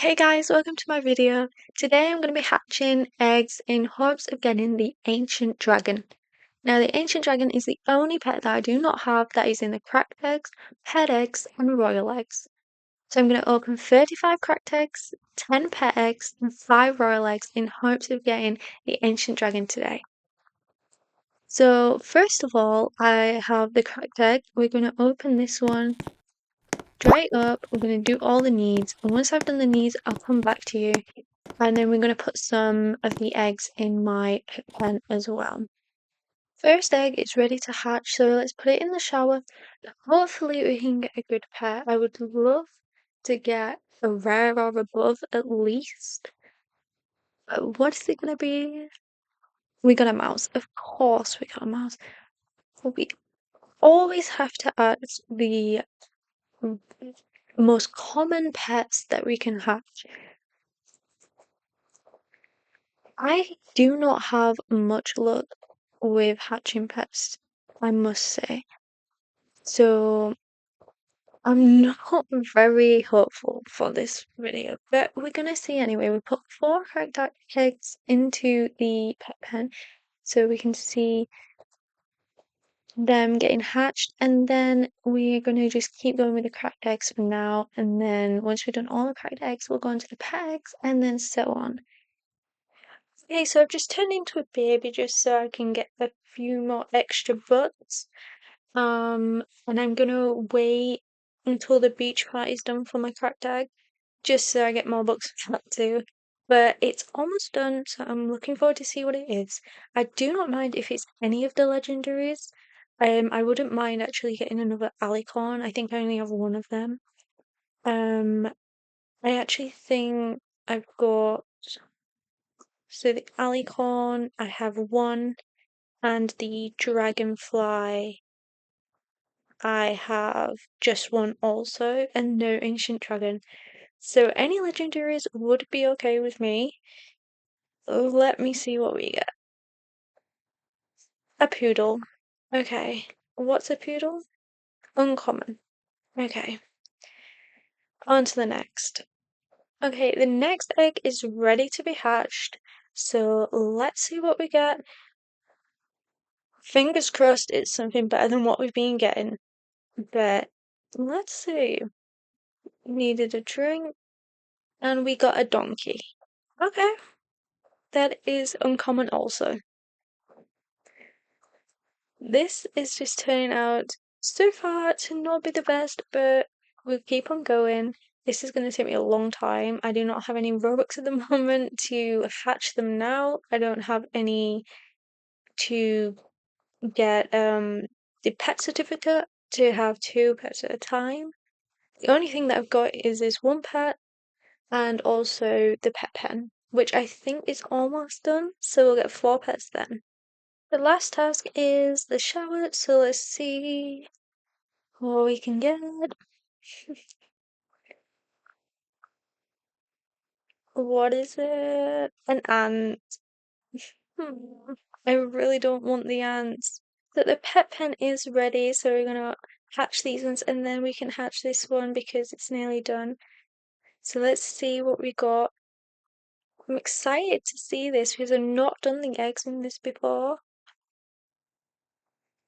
Hey guys, welcome to my video. Today I'm going to be hatching eggs in hopes of getting the ancient dragon. Now the ancient dragon is the only pet that I do not have that is in the cracked eggs, pet eggs and royal eggs. So I'm going to open 35 cracked eggs, 10 pet eggs and 5 royal eggs in hopes of getting the ancient dragon today. So first of all, I have the cracked egg. We're going to open this one. Dry it up, we're going to do all the needs, and once I've done the needs, I'll come back to you, and then we're going to put some of the eggs in my pet pen as well. First egg is ready to hatch, so let's put it in the shower. Hopefully we can get a good pair. I would love to get a rare or above at least. But what is it going to be? We got a mouse. Of course we got a mouse. We always have to add the most common pets that we can hatch. I do not have much luck with hatching pets, I must say. So I'm not very hopeful for this video, but we're gonna see anyway. We put 4 cracked eggs into the pet pen so we can see them getting hatched, and then we're gonna just keep going with the cracked eggs for now, and then once we've done all the cracked eggs, we'll go on to the pet eggs and then so on. Okay, so I've just turned into a baby just so I can get a few more extra butts. And I'm gonna wait until the beach party's done for my cracked egg, just so I get more bucks for that too. But it's almost done, so I'm looking forward to see what it is. I do not mind if it's any of the legendaries. I wouldn't mind actually getting another alicorn. I think I only have one of them. Um, I actually think I've got so the alicorn, I have one, and the dragonfly, I have just one also, and no ancient dragon. So any legendaries would be okay with me. Let me see what we get. A poodle. Okay. What's a poodle? Uncommon. Okay. On to the next. Okay, the next egg is ready to be hatched. So let's see what we get. Fingers crossed it's something better than what we've been getting. But let's see. Needed a drink, and we got a donkey. Okay, that is uncommon also. This is just turning out so far to not be the best, but we'll keep on going. This is going to take me a long time. I do not have any Robux at the moment to hatch them now. I don't have any to get the pet certificate to have 2 pets at a time. The only thing that I've got is this one pet and also the pet pen, which I think is almost done, so we'll get 4 pets then. The last task is the shower, so let's see what we can get. What is it? An ant. I really don't want the ants. But the pet pen is ready, so we're gonna hatch these ones and then we can hatch this one because it's nearly done. So let's see what we got. I'm excited to see this because I've not done the eggs in this before.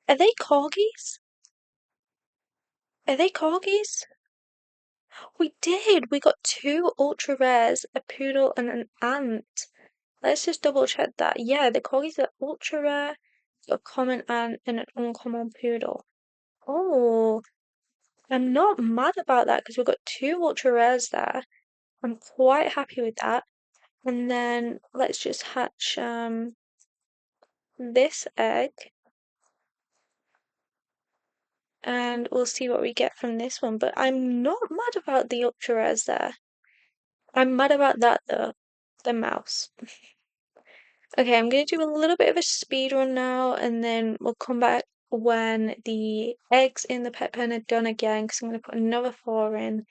Are they corgis? Are they corgis? We did! We got 2 ultra rares, a poodle and an ant. Let's just double check that. Yeah, the corgis are ultra rare, a common ant and an uncommon poodle. Oh, I'm not mad about that because we've got 2 ultra rares there. I'm quite happy with that. And then let's just hatch this egg. And we'll see what we get from this one. But I'm not mad about the ultra rares there. I'm mad about that though. The mouse. Okay, I'm going to do a little bit of a speed run now, and then we'll come back when the eggs in the pet pen are done again, because I'm going to put another 4 in.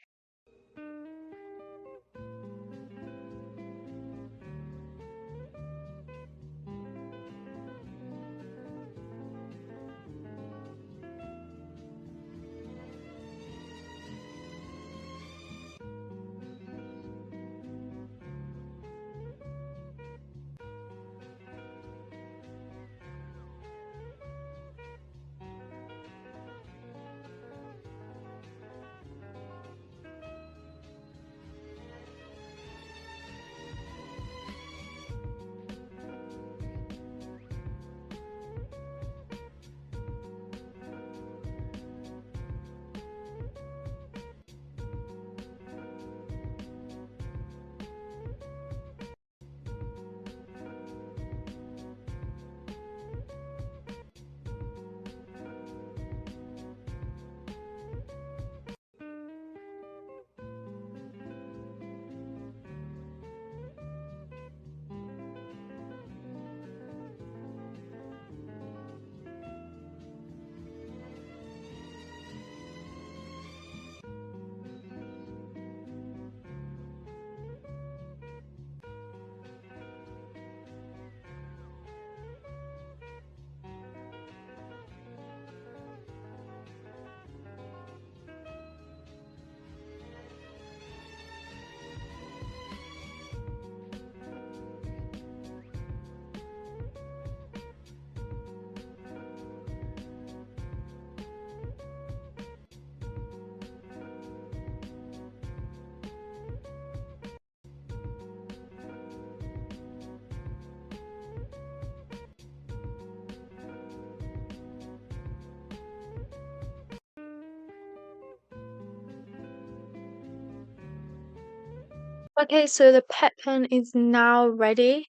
Okay, so the pet pen is now ready.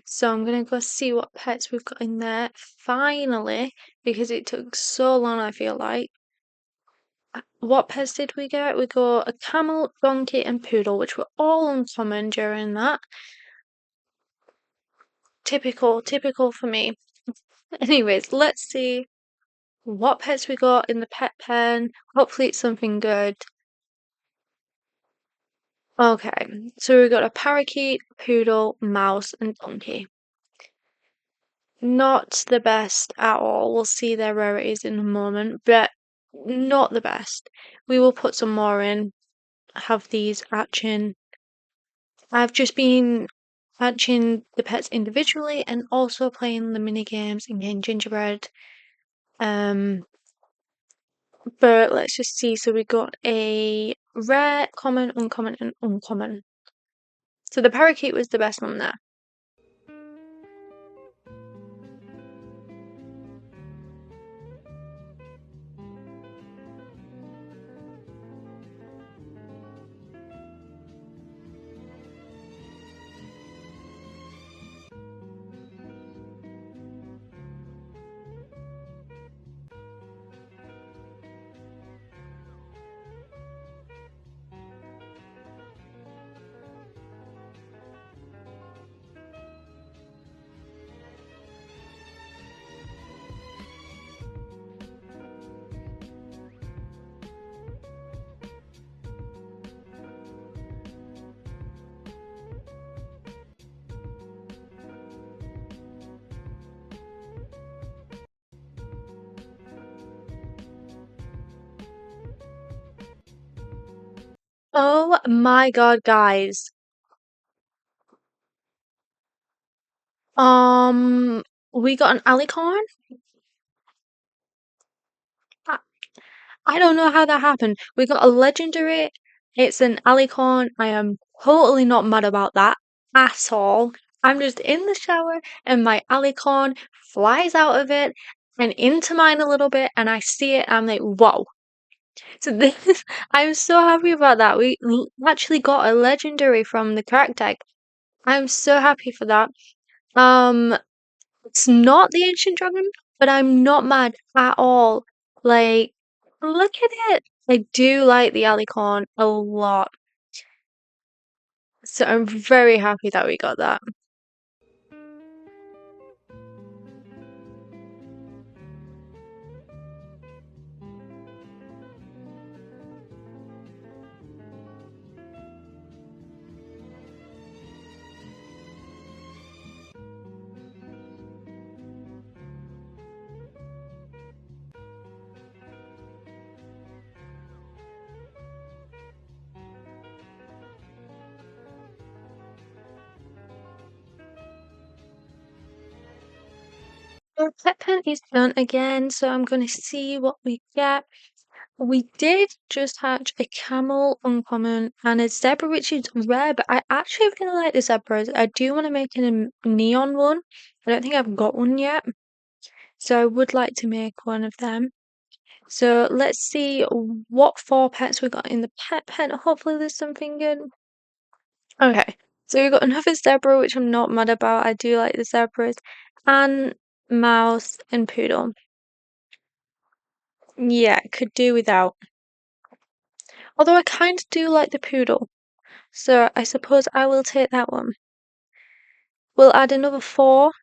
So I'm gonna go see what pets we've got in there finally, because it took so long, I feel like. What pets did we get? We got a camel, donkey, and poodle, which were all uncommon during that. Typical for me. Anyways, let's see what pets we got in the pet pen. Hopefully it's something good. Okay, so we got a parakeet, poodle, mouse, and donkey. Not the best at all. We'll see their rarities in a moment, but not the best. We will put some more in, have these hatching. I've just been hatching the pets individually and also playing the mini games and getting gingerbread. Um, but let's just see. So we got a rare, common, uncommon, and uncommon. So the parakeet was the best one there. Oh my God, guys. Um, we got an alicorn. I, I don't know how that happened. We got a legendary. It's an alicorn. I am totally not mad about that at all. I'm just in the shower and my alicorn flies out of it and into mine a little bit, and I see it. I'm like, whoa. So this, I'm so happy about that. We actually got a legendary from the crack deck. I'm so happy for that. Um, It's not the ancient dragon, but I'm not mad at all. Like, look at it. I do like the alicorn a lot. So I'm very happy that we got that. Our pet pen is done again, so I'm gonna see what we get. We did just hatch a camel uncommon and a zebra, which is rare, but I actually really like the zebras. I do want to make a neon one. I don't think I've got one yet, so I would like to make one of them. So let's see what four pets we got in the pet pen. Hopefully there's something good. Okay, so we got another zebra, which I'm not mad about. I do like the zebras. And mouse and poodle. Yeah, could do without. Although I kind of do like the poodle. So I suppose I will take that one. We'll add another four,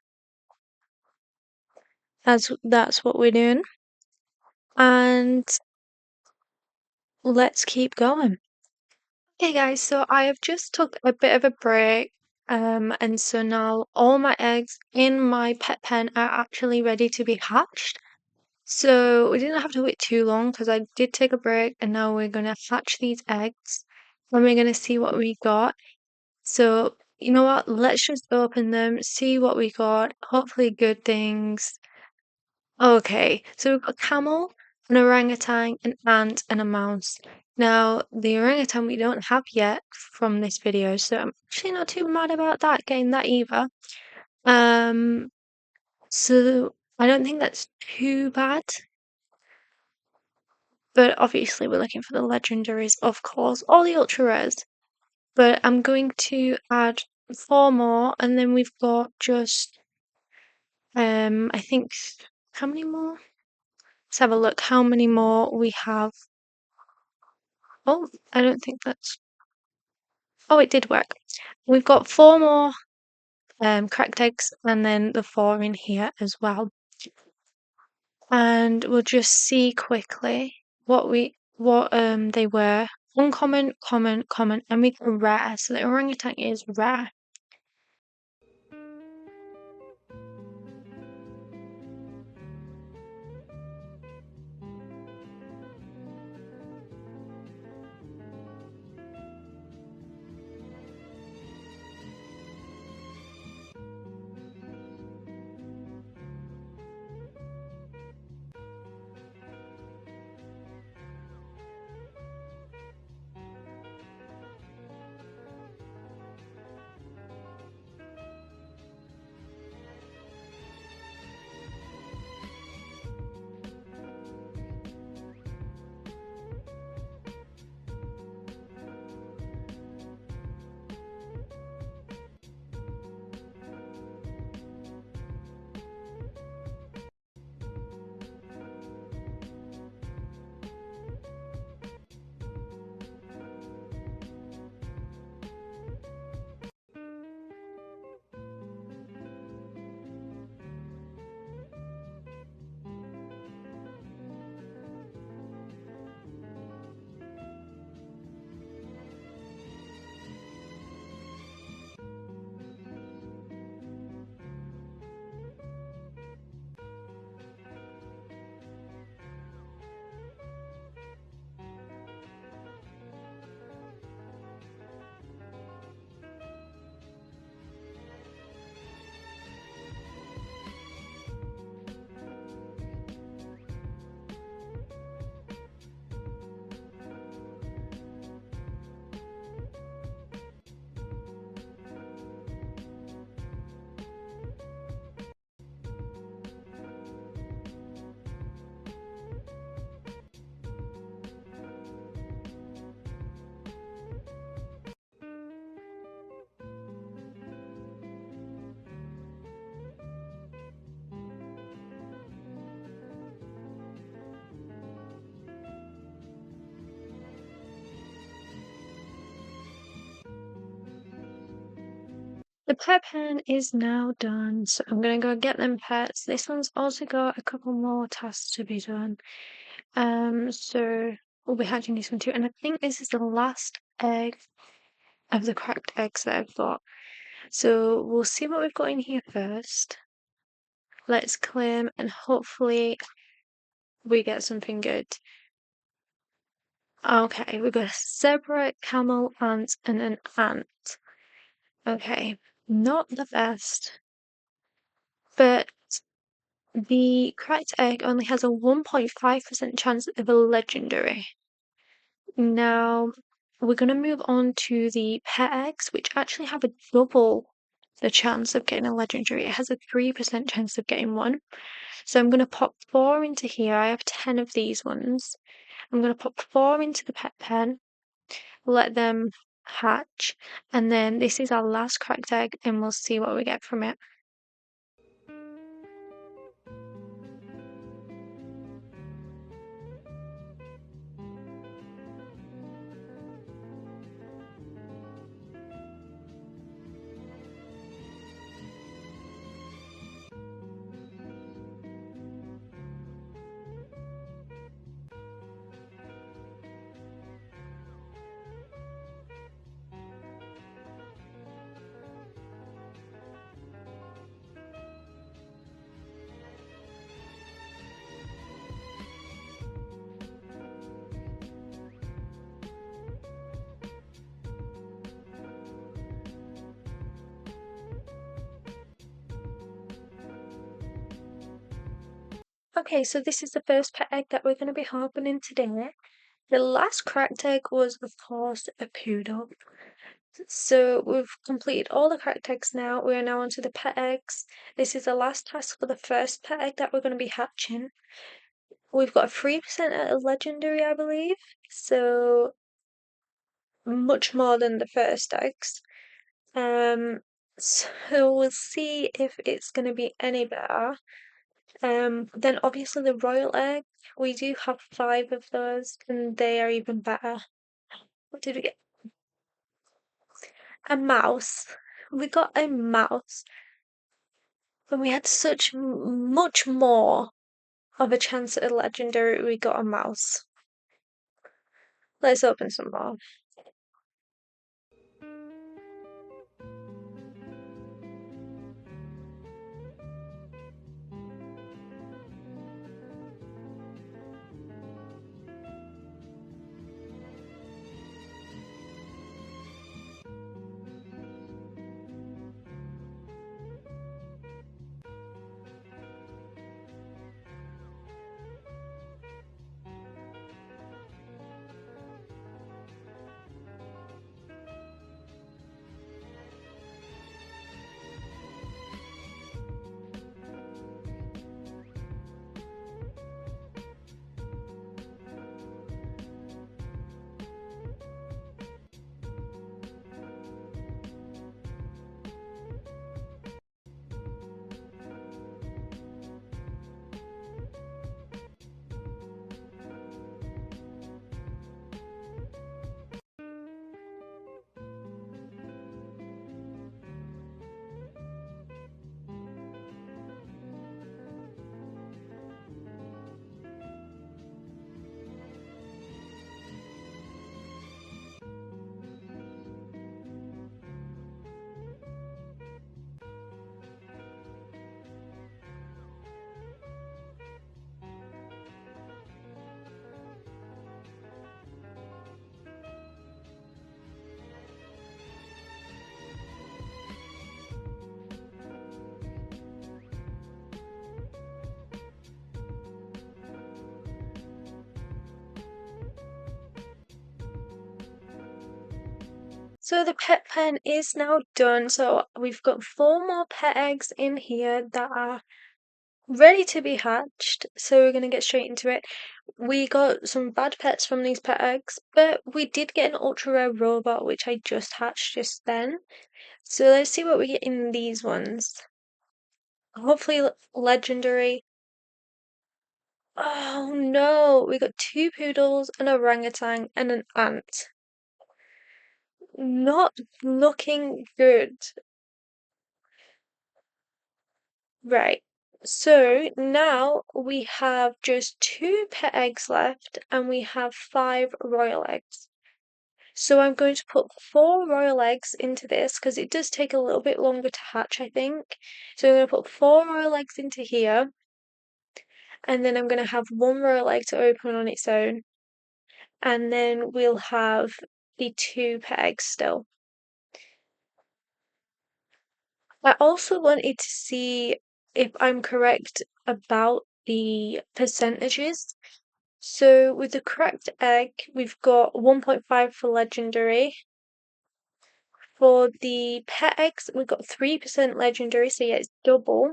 as that's what we're doing. And let's keep going. Hey guys, so I have just took a bit of a break, and so now all my eggs in my pet pen are actually ready to be hatched. So we didn't have to wait too long because I did take a break, and now we're gonna hatch these eggs and we're gonna see what we got. So you know what? Let's just open them, see what we got. Hopefully good things. Okay, so we've got a camel, an orangutan, an ant, and a mouse. Now, the orangutan we don't have yet from this video, so I'm actually not too mad about that, getting that either. Um, so I don't think that's too bad, but obviously we're looking for the legendaries, of course, or the ultra rares. But I'm going to add 4 more, and then we've got just, I think, how many more? Let's have a look how many more we have. Oh, I don't think that's. Oh, it did work. We've got 4 more cracked eggs and then the 4 in here as well. And we'll just see quickly what they were. Uncommon, common, common, and we got rare. So the orangutan is rare. The pet pen is now done, so I'm gonna go get them pets. This one's also got a couple more tasks to be done. So we'll be hatching this one too, and I think this is the last egg of the cracked eggs that I've got. So we'll see what we've got in here first. Let's claim, and hopefully we get something good. Okay, we've got a zebra, camel, ant, and an ant. Okay, not the best, but the cracked egg only has a 1.5% chance of a legendary. Now, we're going to move on to the pet eggs, which actually have a double the chance of getting a legendary. It has a 3% chance of getting one. So I'm going to pop 4 into here. I have 10 of these ones. I'm going to pop 4 into the pet pen, let them hatch, and then this is our last cracked egg, and we'll see what we get from it. Okay, so this is the first pet egg that we're going to be opening today. The last cracked egg was, of course, a poodle. So we've completed all the cracked eggs now. We are now onto the pet eggs. This is the last task for the first pet egg that we're going to be hatching. We've got a 3% at a legendary, I believe. So much more than the first eggs. So we'll see if it's going to be any better. Then obviously the royal egg, we do have 5 of those, and they are even better. What did we get? A mouse. We got a mouse, and we had such much more of a chance at a legendary. We got a mouse. Let's open some more. So the pet pen is now done. So we've got 4 more pet eggs in here that are ready to be hatched. So we're going to get straight into it. We got some bad pets from these pet eggs, but we did get an ultra rare robot, which I just hatched just then. So let's see what we get in these ones. Hopefully legendary. Oh no, we got 2 poodles, an orangutan, and an ant. Not looking good. Right. So now we have just 2 pet eggs left, and we have 5 royal eggs. So I'm going to put 4 royal eggs into this because it does take a little bit longer to hatch, I think. So I'm going to put 4 royal eggs into here, and then I'm going to have 1 royal egg to open on its own, and then we'll have the 2 pet eggs still. I also wanted to see if I'm correct about the percentages. So with the correct egg, we've got 1.5 for legendary. For the pet eggs, we've got 3% legendary, so yeah, it's double.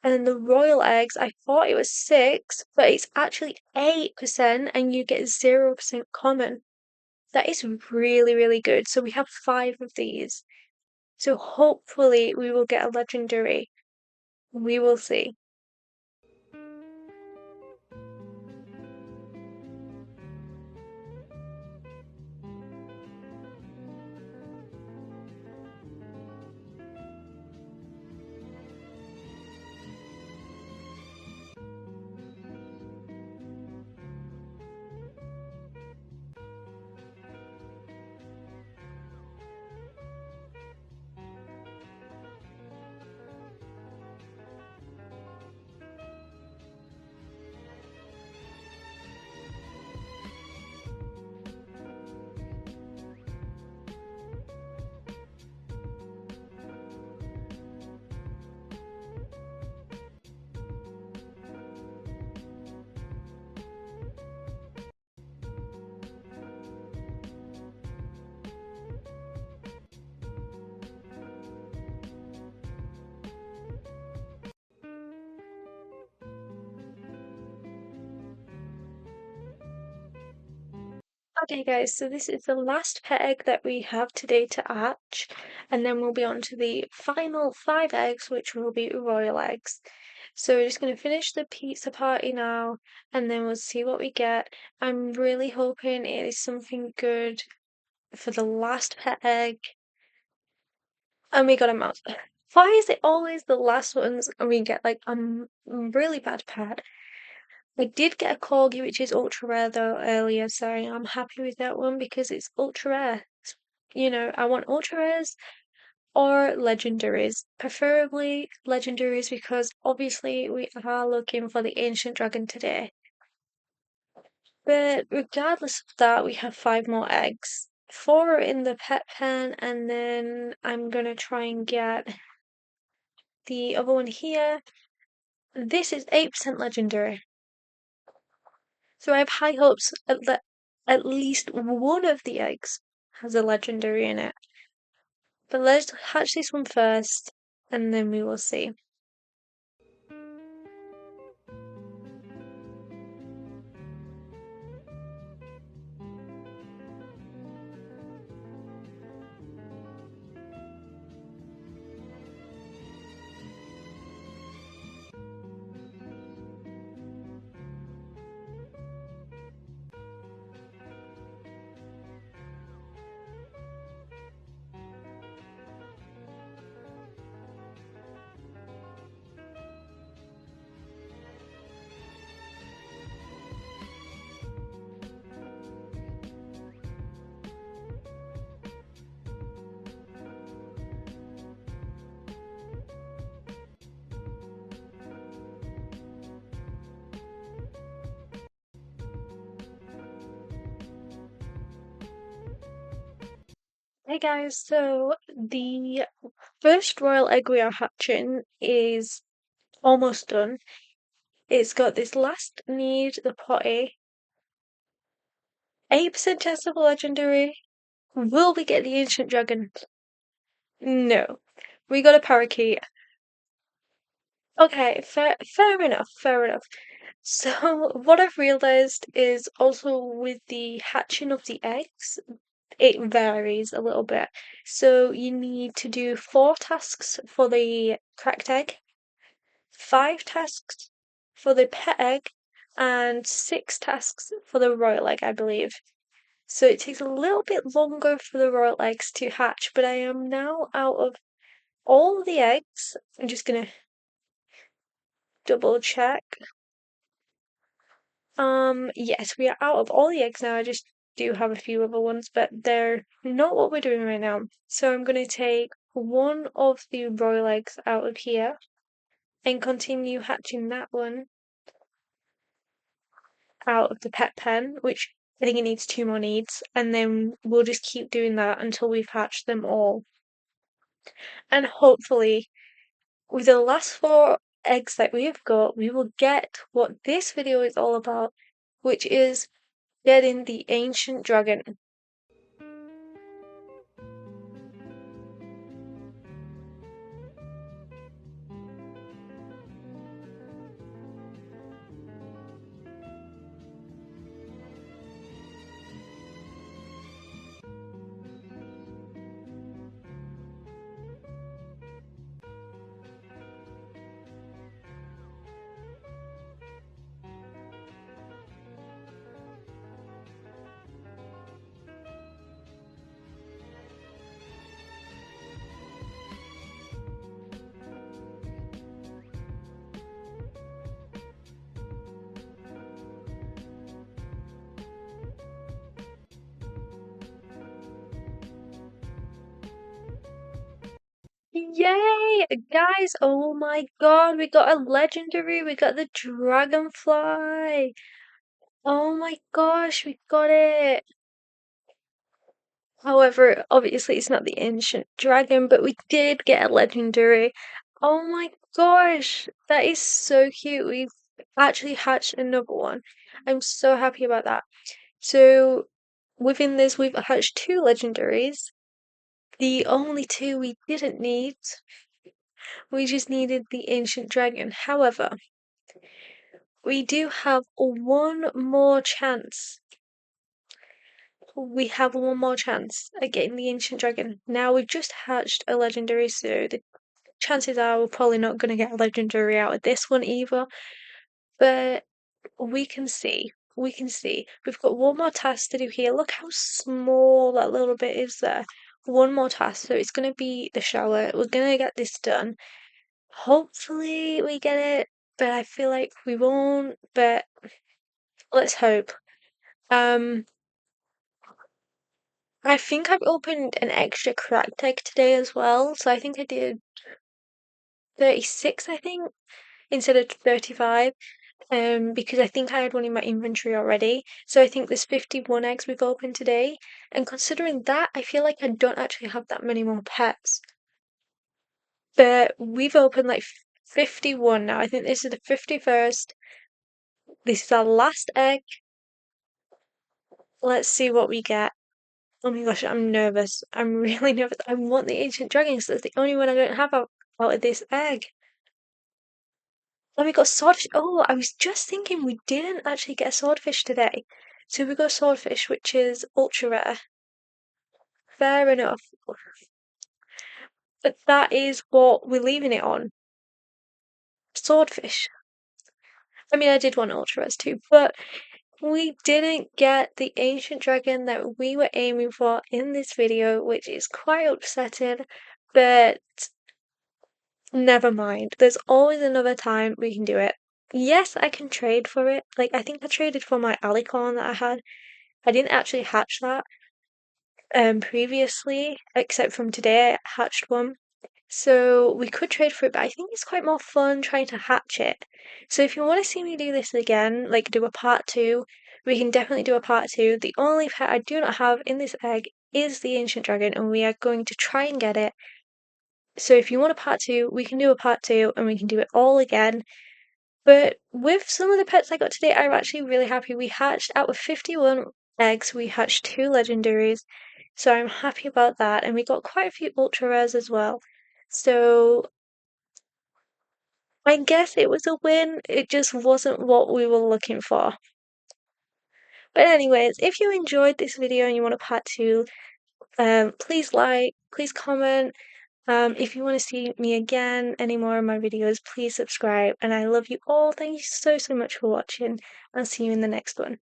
And then the royal eggs, I thought it was 6, but it's actually 8%, and you get 0% common. That is really, really good. So we have 5 of these. So hopefully we will get a legendary. We will see. Okay, guys, so this is the last pet egg that we have today to hatch, and then we'll be on to the final 5 eggs, which will be royal eggs. So we're just going to finish the pizza party now, and then we'll see what we get. I'm really hoping it is something good for the last pet egg. And we got a mouse. Why is it always the last ones and we get like a really bad pet? I did get a corgi, which is ultra rare though earlier, so I'm happy with that one because it's ultra rare. I want ultra rares or legendaries, preferably legendaries because obviously we are looking for the ancient dragon today. But regardless of that, we have 5 more eggs. 4 are in the pet pen, and then I'm gonna try and get the other one here. This is 8% legendary. So I have high hopes that at least one of the eggs has a legendary in it. But let's hatch this one first, and then we will see. Hey guys, so the first royal egg we are hatching is almost done. It's got this last need, the potty, 8% chance of a legendary. Will we get the ancient dragon? No. We got a parakeet. Okay, fair enough, fair enough. So what I've realized is also with the hatching of the eggs, it varies a little bit. So you need to do 4 tasks for the cracked egg, 5 tasks for the pet egg, and 6 tasks for the royal egg, I believe. So it takes a little bit longer for the royal eggs to hatch, but I am now out of all the eggs. I'm just gonna double check. Yes, we are out of all the eggs now. I just do have a few other ones, but they're not what we're doing right now. So I'm gonna take one of the royal eggs out of here and continue hatching that one out of the pet pen, which I think it needs 2 more needs, and then we'll just keep doing that until we've hatched them all. And hopefully, with the last 4 eggs that we've got, we will get what this video is all about, which is getting the ancient dragon. Yay! Guys, oh my god, we got a legendary, we got the dragonfly. Oh my gosh, we got it. However, obviously it's not the ancient dragon, but we did get a legendary. Oh my gosh, that is so cute. We've actually hatched another one. I'm so happy about that. So within this, we've hatched 2 legendaries. The only 2 we didn't need, we just needed the ancient dragon. However, we do have one more chance we have one more chance at getting the ancient dragon. Now we've just hatched a legendary, so the chances are we're probably not going to get a legendary out of this one either. But we can see. We can see. We've got one more task to do here. Look how small that little bit is there. One more task. So it's going to be the shower. We're going to get this done. Hopefully we get it, but I feel like we won't. But let's hope. Um, I think I've opened an extra cracked egg today as well. So I think I did 36, I think, instead of 35. Because I think I had one in my inventory already. So I think there's 51 eggs we've opened today. And considering that, I feel like I don't actually have that many more pets. But we've opened like 51 now. I think this is the 51st. This is our last egg. Let's see what we get. Oh my gosh, I'm nervous. I'm really nervous. I want the ancient dragon because that's the only one I don't have out of this egg. And we got swordfish. Oh, I was just thinking we didn't actually get a swordfish today. So we got swordfish, which is ultra rare. Fair enough. But that is what we're leaving it on. Swordfish. I mean, I did want ultra rares too, but we didn't get the ancient dragon that we were aiming for in this video, which is quite upsetting. But never mind. There's always another time we can do it. Yes, I can trade for it. Like, I think I traded for my alicorn that I had. I didn't actually hatch that previously, except from today I hatched one. So we could trade for it, but I think it's quite more fun trying to hatch it. So if you want to see me do this again, like do a part two, we can definitely do a part two. The only pet I do not have in this egg is the ancient dragon, and we are going to try and get it. So if you want a part two, we can do a part two and we can do it all again. But with some of the pets I got today, I'm actually really happy. We hatched out of 51 eggs, we hatched two legendaries. So I'm happy about that. And we got quite a few ultra rares as well. So I guess it was a win. It just wasn't what we were looking for. But anyways, if you enjoyed this video and you want a part two, please like, please comment. If you want to see me again, any more of my videos, please subscribe. And I love you all. Thank you so, so much for watching. I'll see you in the next one.